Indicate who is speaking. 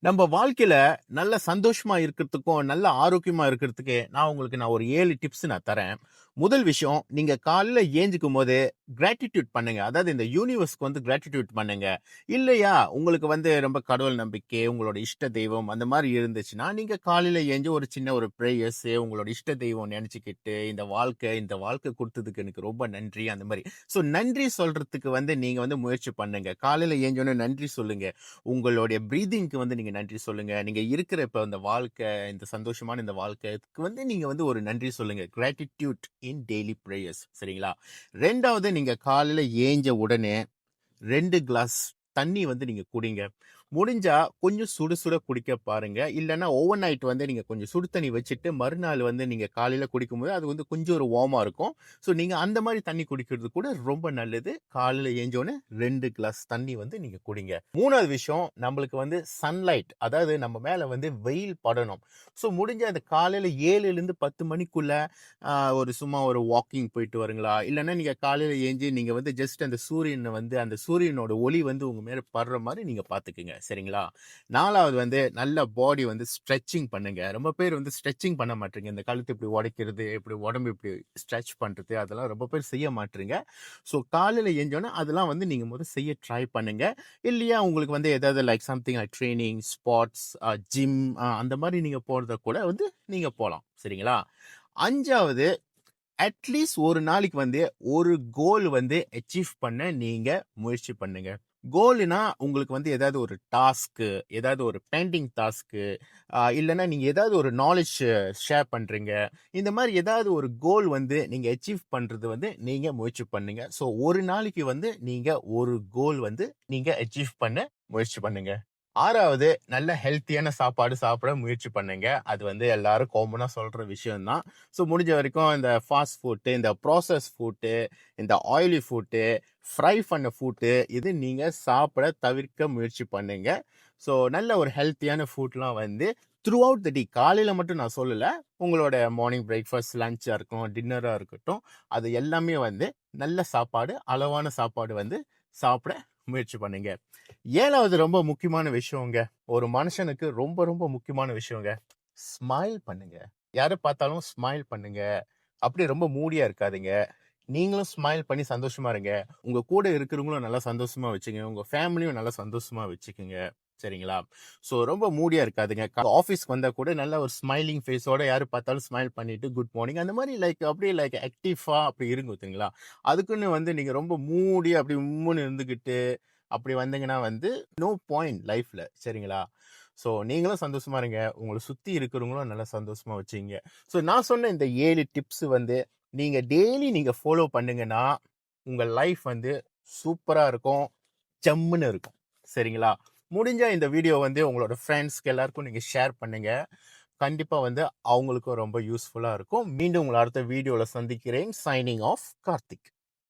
Speaker 1: நம்ம வாழ்க்கையில நல்ல சந்தோஷமா இருக்கிறதுக்கும், நல்ல ஆரோக்கியமா இருக்கிறதுக்கு, நான் உங்களுக்கு ஒரு 7 டிப்ஸ் நான் தரேன். முதல் விஷயம், நீங்க காலையில ஏந்திக்கும்போது கிராட்டிட்யூட் பண்ணுங்க. அதாவது இந்த யூனிவர்ஸ்க்கு வந்து கிராட்டிட்யூட் பண்ணுங்க. இல்லையா, உங்களுக்கு வந்து ரொம்ப கடவுள் நம்பிக்கை, உங்களோட இஷ்ட தெய்வம் அந்த மாரி இருந்துச்சுன்னா, நீங்க காலையில ஏஞ்சு ஒரு சின்ன ஒரு பிரேயர்ஸ் உங்களோட இஷ்ட தெய்வம் நெனச்சுக்கிட்டு, இந்த வாழ்க்கை குடுத்ததுக்கு எனக்கு ரொம்ப நன்றி அந்த மாரி. ஸோ நன்றி சொல்றதுக்கு வந்து நீங்க வந்து முயற்சி பண்ணுங்க. காலையில ஏஞ்சோனே நன்றி சொல்லுங்க. உங்களுடைய பிரீதிங்க்கு வந்து நீங்க நன்றி சொல்லுங்க. நீங்க இருக்கிற இப்ப இந்த வாழ்க்கை, இந்த சந்தோஷமான இந்த வாழ்க்கைக்கு வந்து நீங்க வந்து ஒரு நன்றி சொல்லுங்க. கிராட்டிட்யூட் இன் டெய்லி பிரேயர்ஸ் சரிங்களா? 2வது நீங்க காலையில ஏஞ்ச உடனே 2 கிளாஸ் தண்ணி வந்து நீங்க குடிங்க. முடிஞ்சா கொஞ்சம் சுட சுட குடிக்க பாருங்க. இல்லன்னா ஓவர் நைட் வந்து நீங்க கொஞ்சம் சுடு தண்ணி வச்சுட்டு, மறுநாள் வந்து நீங்க காலையில குடிக்கும்போது, அது வந்து கொஞ்சம் ஒரு வார்மா இருக்கும். ஸோ நீங்க அந்த மாரி தண்ணி குடிக்கிறது கூட ரொம்ப நல்லது. காலையில ஏஞ்சோனே 2 கிளாஸ் தண்ணி வந்து நீங்க குடிங்க. 3வது விஷயம், நம்மளுக்கு வந்து சன்லைட் அதாவது நம்ம மேல வந்து வெயில் படணும். ஸோ முடிஞ்சா அந்த காலையில 7லிருந்து 10 மணிக்குள்ள ஒரு சும்மா ஒரு வாக்கிங் போயிட்டு வருங்களா? இல்லன்னா நீங்க காலையில ஏஞ்சு நீங்க வந்து ஜஸ்ட் அந்த சூரியனோட ஒளி வந்து உங்க மேல படுற மாரி நீங்க பார்த்துக்குங்க. சரிங்களா? 4வது வந்து நல்ல பாடி வந்து ஸ்ட்ரெச்சிங் பண்ணுங்க. ரொம்ப பேர் வந்து ஸ்ட்ரெச்சிங் பண்ண மாட்றீங்க. இந்த கழுத்து இப்படி உடைக்கிறது, இப்படி உடம்பு இப்படி ஸ்ட்ரெச் பண்றது, அதெல்லாம் ரொம்ப பேர் செய்ய மாட்றீங்க. ஸோ காலையில எஞ்சோனே அதெல்லாம் வந்து நீங்க செய்ய ட்ரை பண்ணுங்க. இல்லையா உங்களுக்கு வந்து ஏதாவது like something like training, sports, gym அந்த மாரி நீங்க போறத கூட வந்து நீங்க போலாம். சரிங்களா? 5வது அட்லீஸ்ட் ஒரு நாளைக்கு வந்து ஒரு கோல் வந்து அச்சீவ் பண்ண நீங்க முயற்சி பண்ணுங்க. கோல்னா உங்களுக்கு வந்து ஏதாவது ஒரு டாஸ்க்கு, ஏதாவது ஒரு பெண்டிங் டாஸ்க்கு, இல்லன்னா நீங்க ஏதாவது ஒரு நாலேட்ஜ் ஷேர் பண்றீங்க. இந்த மாரி ஏதாவது ஒரு கோல் வந்து நீங்க அச்சீவ் பண்றது வந்து நீங்க முயற்சி பண்ணுங்க. ஸோ ஒரு நாளைக்கு வந்து நீங்க ஒரு கோல் வந்து நீங்க அச்சீவ் பண்ண முயற்சி பண்ணுங்க. 6வது நல்ல ஹெல்த்தியான சாப்பாடு சாப்பிட முயற்சி பண்ணுங்க. அது வந்து எல்லாரும் காமனா சொல்ற விஷயம் தான். ஸோ முடிஞ்ச வரைக்கும் இந்த ஃபாஸ்ட் ஃபுட்டு, இந்த ப்ராசஸ் ஃபுட்டு, இந்த ஆயிலி ஃபுட்டு, ஃப்ரை பண்ண ஃபுட்டு இது நீங்க சாப்பிட தவிர்க்க முயற்சி பண்ணுங்க. ஸோ நல்ல ஒரு ஹெல்த்தியான ஃபுட்லாம் வந்து த்ரூ அவுட் த டே காலையில மட்டும் நான் சொல்லல. உங்களோட மார்னிங் பிரேக்ஃபாஸ்ட், லஞ்சா இருக்கட்டும், டின்னரா இருக்கட்டும், அது எல்லாமே வந்து நல்ல சாப்பாடு, அளவான சாப்பாடு வந்து சாப்பிட முயற்சி பண்ணுங்க. 7வது ரொம்ப முக்கியமான விஷயங்க. ஒரு மனுஷனுக்கு ரொம்ப ரொம்ப முக்கியமான விஷயங்க. ஸ்மைல் பண்ணுங்க. யார பார்த்தாலும் ஸ்மைல் பண்ணுங்க. அப்படியே ரொம்ப மூடியா இருக்காதீங்க. நீங்களும் ஸ்மைல் பண்ணி சந்தோஷமா இருங்க. உங்க கூட இருக்கிறவங்களும் நல்லா சந்தோஷமா வச்சுக்கங்க. உங்க ஃபேமிலியும் நல்லா சந்தோஷமா வச்சுக்கங்க. சரிங்களா? ஸோ ரொம்ப மூடியா இருக்காதீங்க. ஆஃபீஸ்க்கு வந்தா கூட நல்ல ஒரு ஸ்மைலிங் ஃபேஸோட யாரு பார்த்தாலும் ஸ்மைல் பண்ணிட்டு, குட் மார்னிங் அந்த மாரி லைக் அப்படியே லைக் ஆக்டிவா அப்படி இருங்க ஓகேங்களா? அதுக்குன்னு வந்து நீங்க ரொம்ப மூடியா அப்படி உம்முன்னு இருந்துகிட்டு, அப்படி வந்தீங்கன்னா வந்து நோ பாயிண்ட் லைஃப்ல. சரிங்களா? ஸோ நீங்களும் சந்தோஷமா இருங்க. உங்கள சுத்தி இருக்கிறவங்களும் நல்லா சந்தோஷமா வச்சுக்கங்க. ஸோ நான் சொன்ன இந்த 7 டிப்ஸ் வந்து நீங்க டெய்லி நீங்க ஃபாலோ பண்ணீங்கன்னா, உங்க லைஃப் வந்து சூப்பரா இருக்கும். ஜம்முன்னு இருக்கும். சரிங்களா? முடிஞ்சா இந்த வீடியோ வந்து உங்களோட ஃப்ரெண்ட்ஸ்க்கு எல்லாருக்கும் நீங்க ஷேர் பண்ணுங்க. கண்டிப்பா வந்து அவங்களுக்கும் ரொம்ப யூஸ்ஃபுல்லா இருக்கும். மீண்டும் உங்கள அடுத்த வீடியோல சந்திக்கிறேன். Signing off Karthik.